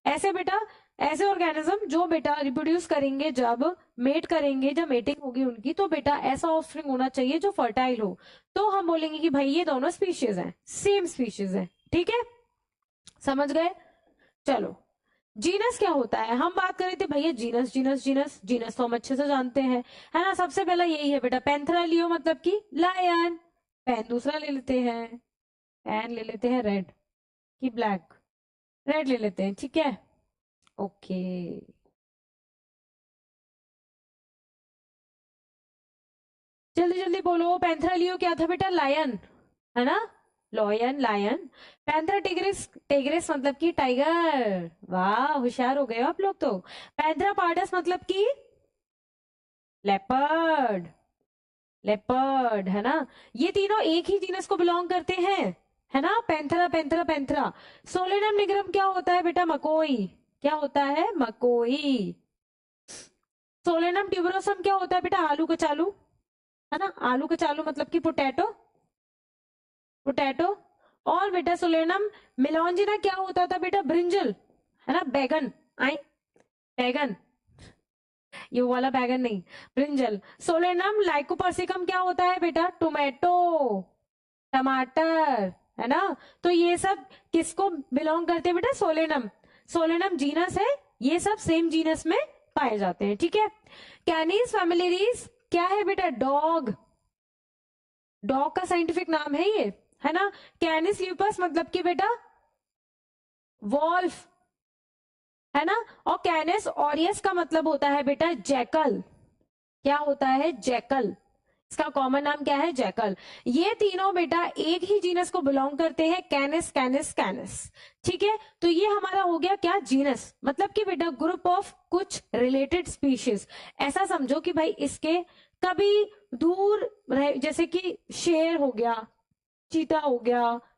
ऐसे बेटा ऐसे ऑर्गेनिज्म जो बेटा रिप्रोड्यूस करेंगे, जब मेट करेंगे, जब मेटिंग होगी उनकी, तो बेटा ऐसा ऑफस्प्रिंग होना चाहिए जो फर्टाइल हो, तो हम बोलेंगे कि भाई ये दोनों स्पीशीज हैं, सेम स्पीशीज है, ठीक है, समझ गए। चलो जीनस क्या होता है, हम बात कर रहे थे भैया जीनस जीनस जीनस जीनस तो हम अच्छे से जानते हैं, है ना। सबसे पहला यही है बेटा पैंथरा लियो, मतलब कि लायन, पेन दूसरा ले लेते हैं, पेन ले लेते हैं रेड की ब्लैक, रेड ले लेते हैं, ठीक है, ओके। जल्दी जल्दी बोलो, पैंथरा लियो क्या था बेटा, लायन, है ना, lion lion. Panthera tigris, tigris मतलब कि टाइगर, वाह होशियार हो गए हो आप लोग तो। पैंथरा पार्डस मतलब कि लेपर्ड, लेपर्ड, है ना। ये तीनों एक ही जीनस को बिलोंग करते हैं, है ना, Panthera Panthera Panthera. Solanum nigrum क्या होता है बेटा, मकोई, क्या होता है, मकोई। सोलेनम ट्यूबरोसम क्या होता है बेटा, आलू कचालू, है ना, आलू कचालू मतलब कि पोटैटो, पोटैटो। और बेटा सोलेनम मिलोंजिना क्या होता था बेटा, ब्रिंजल, है ना, बैगन, आई बैगन, ये वाला बैगन नहीं, ब्रिंजल। सोलेनम लाइकोपर्सिकम क्या होता है बेटा, टोमेटो, टमाटर, है ना। तो ये सब किसको बिलोंग करते हैं बेटा, सोलेनम, सोलेनम जीनस है, ये सब सेम जीनस में पाए जाते हैं, ठीक है। कैनिस फैमिलीज क्या है बेटा, डॉग, डॉग का साइंटिफिक नाम है ये, है ना। कैनिस ल्यूपस मतलब कि बेटा वॉल्फ, है ना। और कैनिस ऑरियस का मतलब होता है बेटा जैकल, क्या होता है, जैकल, इसका कॉमन नाम क्या है, जैकल। ये तीनों बेटा एक ही जीनस को बिलोंग करते हैं, कैनिस कैनिस कैनिस, ठीक है। तो ये हमारा हो गया क्या, जीनस, मतलब कि बेटा ग्रुप ऑफ कुछ रिलेटेड स्पीशीज। ऐसा समझो कि भाई इसके कभी दूर रहे, जैसे कि शेर हो गया, चीता हो गया,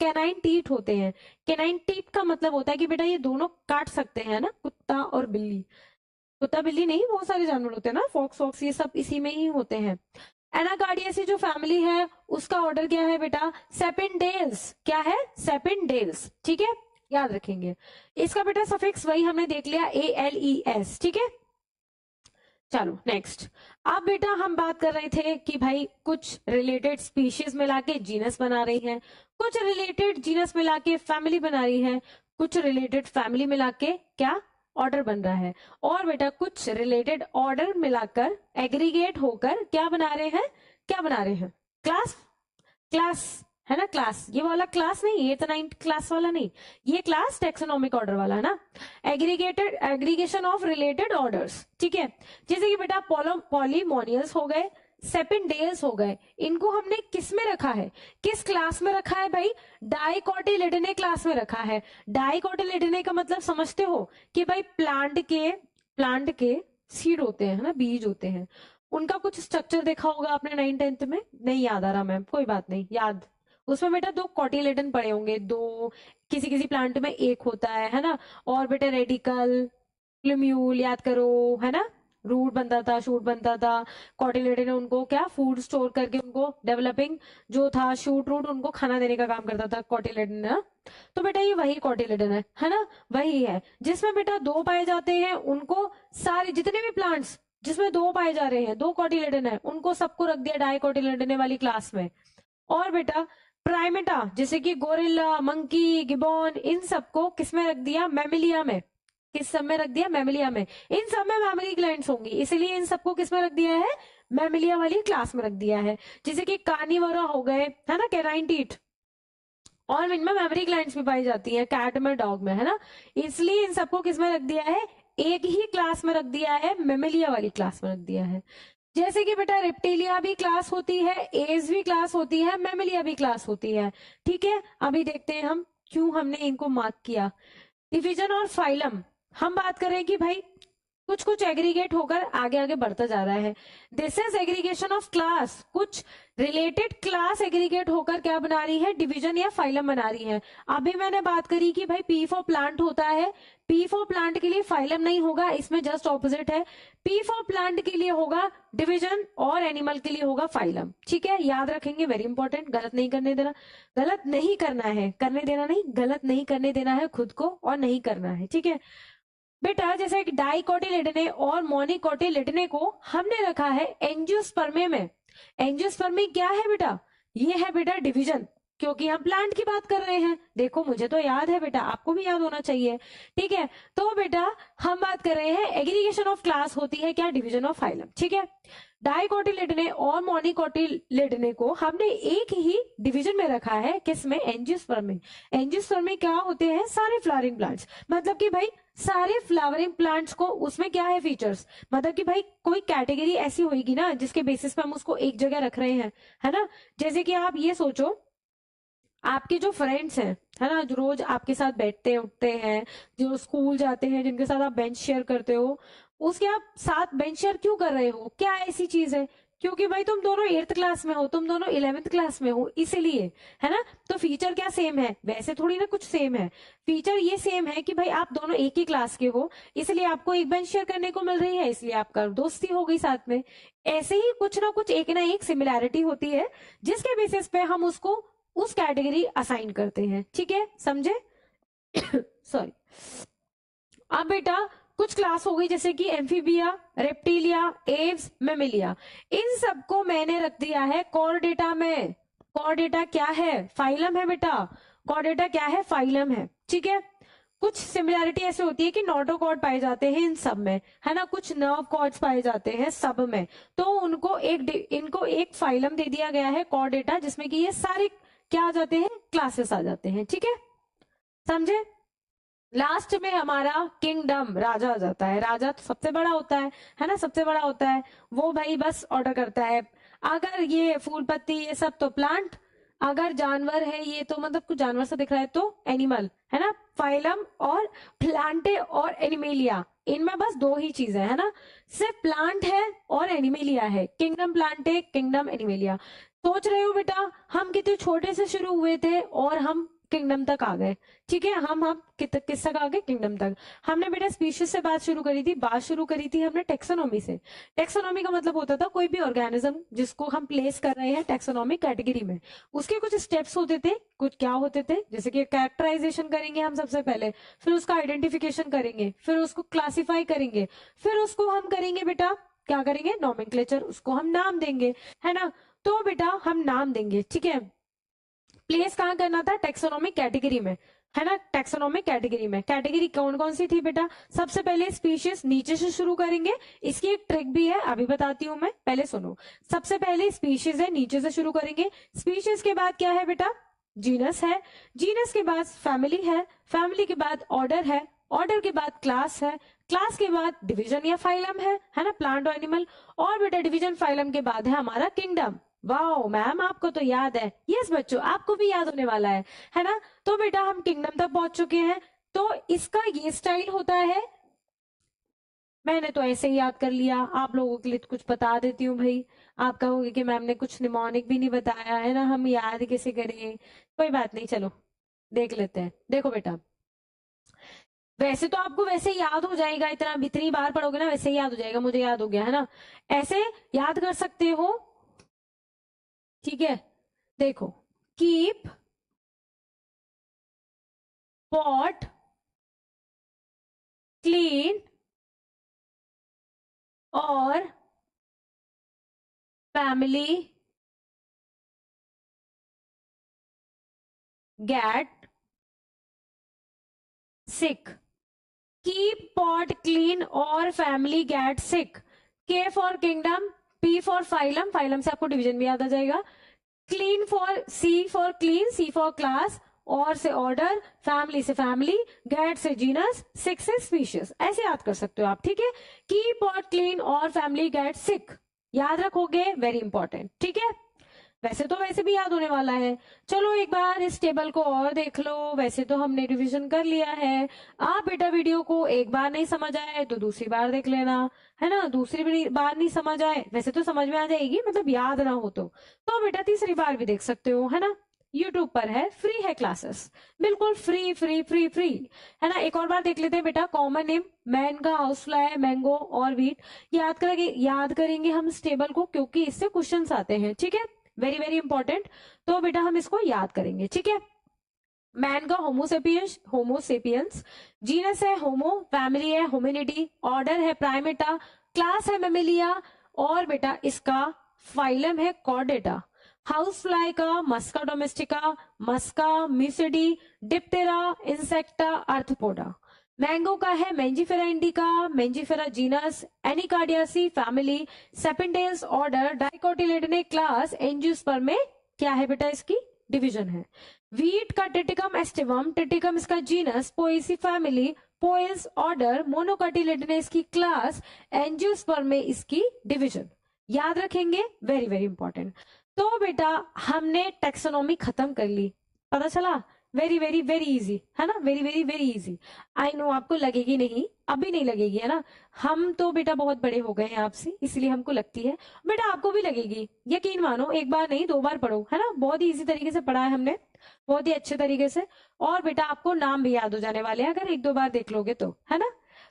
कैनाइन टीथ होते हैं। कैनाइन टीथ का मतलब होता है कि बेटा ये दोनों काट सकते हैं ना, कुत्ता और बिल्ली। कुत्ता बिल्ली नहीं, बहुत सारे जानवर होते हैं ना, फॉक्स वॉक्स ये सब इसी में ही होते हैं। एनाकार्डियेसी जो फैमिली है उसका ऑर्डर क्या है बेटा, सेपिनडेल्स। क्या है, सेपिनडेल्स। ठीक है, याद रखेंगे। इसका बेटा सफिक्स वही हमने देख लिया, ALES। ठीक है, चलो नेक्स्ट। अब बेटा हम बात कर रहे थे कि भाई कुछ रिलेटेड स्पीशीज मिला के जीनस बना रही है, कुछ रिलेटेड जीनस मिला के फैमिली बना रही है, कुछ रिलेटेड फैमिली मिला के क्या ऑर्डर बन रहा है, और बेटा कुछ रिलेटेड ऑर्डर मिलाकर एग्रीगेट होकर क्या बना रहे हैं, क्या बना रहे हैं, क्लास। क्लास है ना, क्लास। ये वाला क्लास नहीं, ये तो 9th क्लास वाला नहीं, ये क्लास टेक्सोनोमिक ऑर्डर वाला है ना। Aggregated, aggregation of related orders. ठीक है, जैसे कि बेटा पॉलीमोनियल्स हो गए, सेपिनडेल्स हो गए, इनको हमने किस में रखा है, किस क्लास में रखा है भाई, डाइकोटिलिडने क्लास में रखा है। डाइकोटिलिडने का मतलब समझते हो कि भाई प्लांट के सीड होते हैं ना, बीज होते हैं, उनका कुछ स्ट्रक्चर देखा होगा आपने 9th-10th में, नहीं याद आ रहा मैम, कोई बात नहीं, याद। उसमें बेटा 2 कॉटिलेडन पड़े होंगे, 2, किसी किसी प्लांट में एक होता है ना। और बेटा रेडिकल, प्लूम्यूल याद करो, है ना, रूट बनता था, शूट बनता था। कॉटिलेडन ने उनको क्या, फूड स्टोर करके उनको डेवलपिंग जो था शूट रूट, उनको खाना देने का काम करता था कॉटिलेडन ना। तो बेटा ये वही कॉटिलेडन है ना, वही है जिसमें बेटा 2 पाए जाते हैं। उनको सारे जितने भी प्लांट्स जिसमें 2 पाए जा रहे हैं, 2 कॉटिलेडन है, उनको सबको रख दिया डाइकोटिलेडन वाली क्लास में। और बेटा प्राइमेटा जैसे कि गोरिल्ला, मंकी, गिबॉन, इन सबको किस में रख दिया, मैमिलिया में। किस सब में रख दिया, मैमिलिया में। इन सब में मैमरी ग्लैंड्स होंगी, इसलिए इन सबको किस में रख दिया है, मैमिलिया वाली क्लास में रख दिया है। जैसे कि कार्निवोरा हो गए, है ना, कैनाइन टीथ, और इनमें मेमोरी ग्लैंड्स भी पाई जाती है, कैट में, डॉग में, है ना। इसलिए इन सबको किस में रख दिया है, एक ही क्लास में रख दिया है, मेमेलिया वाली क्लास में रख दिया है। जैसे कि बेटा रेप्टिलिया भी क्लास होती है, एज भी क्लास होती है, मेमेलिया भी क्लास होती है। ठीक है, अभी देखते हैं हम क्यों हमने इनको मार्क किया। डिवीजन और फाइलम, हम बात कर रहे हैं कि भाई कुछ कुछ एग्रीगेट होकर आगे आगे बढ़ता जा रहा है। This is aggregation of class, कुछ रिलेटेड क्लास एग्रीगेट होकर क्या बना रही है, डिवीजन या फाइलम बना रही है। अभी मैंने बात करी कि भाई पी फॉर प्लांट होता है, पी फॉर प्लांट के लिए फाइलम नहीं होगा, इसमें जस्ट ऑपोजिट है। पी फॉर प्लांट के लिए होगा डिवीजन और एनिमल के लिए होगा फाइलम। ठीक है, याद रखेंगे, वेरी इंपॉर्टेंट, गलत नहीं करने देना, गलत नहीं करना है, करने देना नहीं, गलत नहीं करने देना है खुद को, और नहीं करना है। ठीक है बेटा, जैसे डाइकोटिलिडने और मोनिकोटिलिडने को हमने रखा है एंजियोस्पर्मे में। एंजियोस्पर्मी क्या है बेटा, ये है बेटा डिवीजन, क्योंकि हम प्लांट की बात कर रहे हैं। देखो मुझे तो याद है बेटा, आपको भी याद होना चाहिए। ठीक है, तो बेटा हम बात कर रहे हैं एग्रीगेशन ऑफ क्लास होती है क्या, डिवीजन ऑफ फाइलम। ठीक है, डाइकोटिलिडने और मोनिकोटिलिडने को हमने एक ही डिवीजन में रखा है, किसमें, एंजियोस्पर्मी। एंजियोस्पर्मी क्या होते हैं, सारे फ्लावरिंग प्लांट्स, मतलब कि भाई सारे फ्लावरिंग प्लांट्स को, उसमें क्या है फीचर्स, मतलब कि भाई कोई कैटेगरी ऐसी होगी ना जिसके बेसिस पे हम उसको एक जगह रख रहे हैं, है ना। जैसे कि आप ये सोचो, आपके जो फ्रेंड्स हैं, है ना, जो रोज आपके साथ बैठते उठते हैं, जो स्कूल जाते हैं, जिनके साथ आप बेंच शेयर करते हो, उसके आप साथ बेंच शेयर क्यों कर रहे हो, क्या ऐसी चीज है, क्योंकि भाई तुम दोनों 8th क्लास में हो, तुम दोनों 11th क्लास में हो, इसीलिए, है ना। तो फीचर क्या सेम है, वैसे थोड़ी ना कुछ सेम है, फीचर ये सेम है कि भाई आप दोनों एक ही क्लास के हो, इसलिए आपको एक बेंच शेयर करने को मिल रही है, इसलिए आपका दोस्ती हो गई साथ में। ऐसे ही कुछ ना एक सिमिलैरिटी होती है, जिसके बेसिस पे हम उसको उस कैटेगरी असाइन करते हैं। ठीक है, समझे सॉरी। अब बेटा कुछ क्लास हो गई, जैसे कि एम्फीबिया, रेप्टिलिया, एव्स, मेमिलिया, इन सबको मैंने रख दिया है कॉर्डेटा में। कॉर्डेटा क्या है, फाइलम है बेटा, कॉर्डेटा क्या है, फाइलम है। ठीक है, कुछ सिमिलैरिटी ऐसे होती है कि नोटोकॉर्ड पाए जाते हैं इन सब में, है ना, कुछ नर्व कॉर्ड्स पाए जाते हैं सब में, तो इनको एक फाइलम दे दिया गया है कॉर्डेटा, जिसमें कि ये सारे क्या आ जाते हैं, क्लासेस आ जाते हैं। ठीक है, समझे। लास्ट में हमारा किंगडम, राजा आ जाता है। राजा तो सबसे बड़ा होता है ना, सबसे बड़ा होता है वो, भाई बस ऑर्डर करता है। अगर ये फूल पत्ती ये सब तो प्लांट, अगर जानवर है ये तो मतलब कुछ जानवर सा दिख रहा है तो एनिमल, है ना। फाइलम और प्लांटे और एनिमेलिया इनमें बस दो ही चीजें है ना, सिर्फ प्लांट है और एनिमेलिया है, किंगडम प्लांटे किंगडम एनिमेलिया। सोच रहे हो बेटा हम कितने छोटे से शुरू हुए थे और हम किंगडम तक आ गए, ठीक है। हम किस तक आ गए, किंगडम तक। हमने बेटा स्पीशीज से बात शुरू करी थी हमने टेक्सोनॉमी से। टेक्सोनॉमी का मतलब होता था कोई भी ऑर्गेनिज्म जिसको हम प्लेस कर रहे हैं टेक्सोनॉमिक कैटेगरी में, उसके कुछ स्टेप्स होते थे, कुछ क्या होते थे, जैसे कि कैरेक्टराइजेशन करेंगे हम सबसे पहले, फिर उसका आइडेंटिफिकेशन करेंगे, फिर उसको क्लासिफाई करेंगे, फिर उसको हम करेंगे बेटा क्या करेंगे, नॉमेनक्लेचर, उसको हम नाम देंगे, है ना। तो बेटा हम नाम देंगे, ठीक है। प्लेस कहाँ करना था, टेक्सोनॉमिक कैटेगरी में, है ना। टेक्सोनॉमिक कैटेगरी में कैटेगरी कौन कौन सी थी बेटा, सबसे पहले स्पीशीज नीचे से शुरू करेंगे। इसकी एक ट्रिक भी है, अभी बताती हूं मैं, पहले सुनो। सबसे पहले स्पीशीज है, नीचे से शुरू करेंगे। स्पीशीज के बाद क्या है बेटा, जीनस है। जीनस के बाद फैमिली है। फैमिली के बाद ऑर्डर है। ऑर्डर के बाद क्लास है। क्लास के बाद डिवीजन या फाइलम है ना, प्लांट और एनिमल। और बेटा डिवीजन फाइलम के बाद है हमारा किंगडम। वाओ मैम आपको तो याद है। यस बच्चों आपको भी याद होने वाला है ना। तो बेटा हम किंगडम तक पहुंच चुके हैं। तो इसका ये स्टाइल होता है, मैंने तो ऐसे ही याद कर लिया, आप लोगों के लिए तो कुछ बता देती हूँ भाई। आप कहोगे कि मैम ने कुछ निमोनिक भी नहीं बताया है ना, हम याद कैसे करें। कोई बात नहीं, चलो देख लेते हैं। देखो बेटा वैसे तो आपको वैसे याद हो जाएगा, इतनी बार पढ़ोगे ना वैसे ही याद हो जाएगा, मुझे याद हो गया है ना, ऐसे याद कर सकते हो, ठीक है। देखो keep pot clean or family get sick. Keep pot clean or family get sick. K for kingdom, P for phylum, phylum से आपको डिवीजन भी याद आ जाएगा। Clean for C for clean, C for class, or से order, family से family, get से genus, sick से स्पीशीज। ऐसे याद कर सकते हो आप, ठीक है। Keep pot clean or family get सिक याद रखोगे, वेरी इंपॉर्टेंट, ठीक है। वैसे तो वैसे भी याद होने वाला है। चलो एक बार इस टेबल को और देख लो। वैसे तो हमने रिवीजन कर लिया है। आप बेटा वीडियो को एक बार नहीं समझ आए तो दूसरी बार देख लेना, है ना। दूसरी बार नहीं समझ आए, वैसे तो समझ में आ जाएगी, मतलब याद ना हो तो बेटा तीसरी बार भी देख सकते हो, है ना। यूट्यूब पर है, फ्री है क्लासेस, बिल्कुल फ्री फ्री फ्री फ्री, है ना। एक और बार देख लेते हैं बेटा, कॉमन नेम मैन का, हाउस फ्लाई, मैंगो और व्हीट। याद करेंगे हम इस टेबल को क्योंकि इससे क्वेश्चंस आते हैं, ठीक है, वेरी वेरी इंपॉर्टेंट। तो बेटा हम इसको याद करेंगे, ठीक है। मैन का होमोसेपियंस, जीनस है होमो, फैमिली है होमिनिडी, ऑर्डर है प्राइमेटा, क्लास है मेमेलिया, और बेटा इसका फाइलम है कॉर्डेटा। हाउस फ्लाई का musca domestica, musca muscidae, diptera insecta arthropoda. Mango का है mangifera indica, mangifera genus, anacardiaceae family, sapindales order, dicotyledonae class, angiosperm में क्या है बेटा इसकी डिवीजन है। वीट का टिटिकम एस्टिवम, टिटिकम इसका genus, poaceae family, poales order, monocotyledonae इसकी क्लास, एंजियोस्पर्म में इसकी डिवीजन। याद रखेंगे, वेरी वेरी इंपॉर्टेंट। तो बेटा हमने टेक्सोनॉमी खत्म कर ली, पता चला, वेरी वेरी वेरी इजी, है ना, very very very easy. I know आपको लगेगी नहीं, अभी नहीं लगेगी, है ना। हम तो बेटा बहुत बड़े हो गए हैं आपसे, इसलिए हमको लगती है, बेटा आपको भी लगेगी, यकीन मानो, एक बार नहीं 2 बार पढ़ो, है ना। बहुत ही इजी तरीके से पढ़ा है हमने, बहुत ही अच्छे तरीके से। और बेटा आपको नाम भी याद हो जाने वाले हैं अगर 1-2 बार देख लोगे तो, है ना।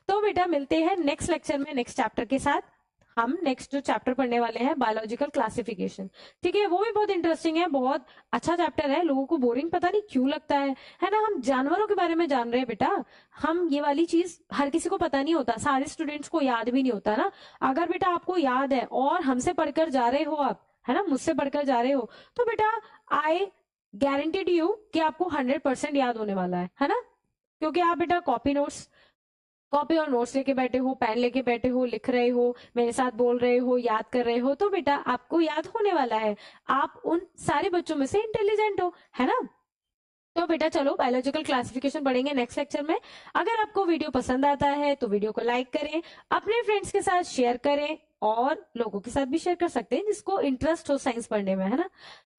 तो बेटा मिलते हैं नेक्स्ट लेक्चर में नेक्स्ट चैप्टर के साथ। हम नेक्स्ट जो चैप्टर पढ़ने वाले हैं बायोलॉजिकल क्लासिफिकेशन, ठीक है, वो भी बहुत इंटरेस्टिंग है, बहुत अच्छा चैप्टर है। लोगों को बोरिंग पता नहीं क्यों लगता है ना। हम जानवरों के बारे में जान रहे हैं बेटा, हम ये वाली चीज हर किसी को पता नहीं होता, सारे स्टूडेंट्स को याद भी नहीं होता ना। अगर बेटा आपको याद है और हमसे पढ़कर जा रहे हो आप, है ना, मुझसे पढ़कर जा रहे हो, तो बेटा आई गारंटीड यू कि आपको 100% याद होने वाला है ना। क्योंकि आप बेटा कॉपी और नोट्स लेके बैठे हो, पेन लेके बैठे हो, लिख रहे हो, मेरे साथ बोल रहे हो, याद कर रहे हो, तो बेटा आपको याद होने वाला है। आप उन सारे बच्चों में से इंटेलिजेंट हो, है ना। तो बेटा चलो बायोलॉजिकल क्लासिफिकेशन पढ़ेंगे नेक्स्ट लेक्चर में। अगर आपको वीडियो पसंद आता है तो वीडियो को लाइक करें, अपने फ्रेंड्स के साथ शेयर करें, और लोगों के साथ भी शेयर कर सकते हैं जिसको इंटरेस्ट हो साइंस पढ़ने में, है ना।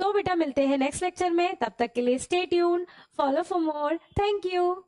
तो बेटा मिलते हैं नेक्स्ट लेक्चर में, तब तक के लिए stay tune, follow for more, thank you.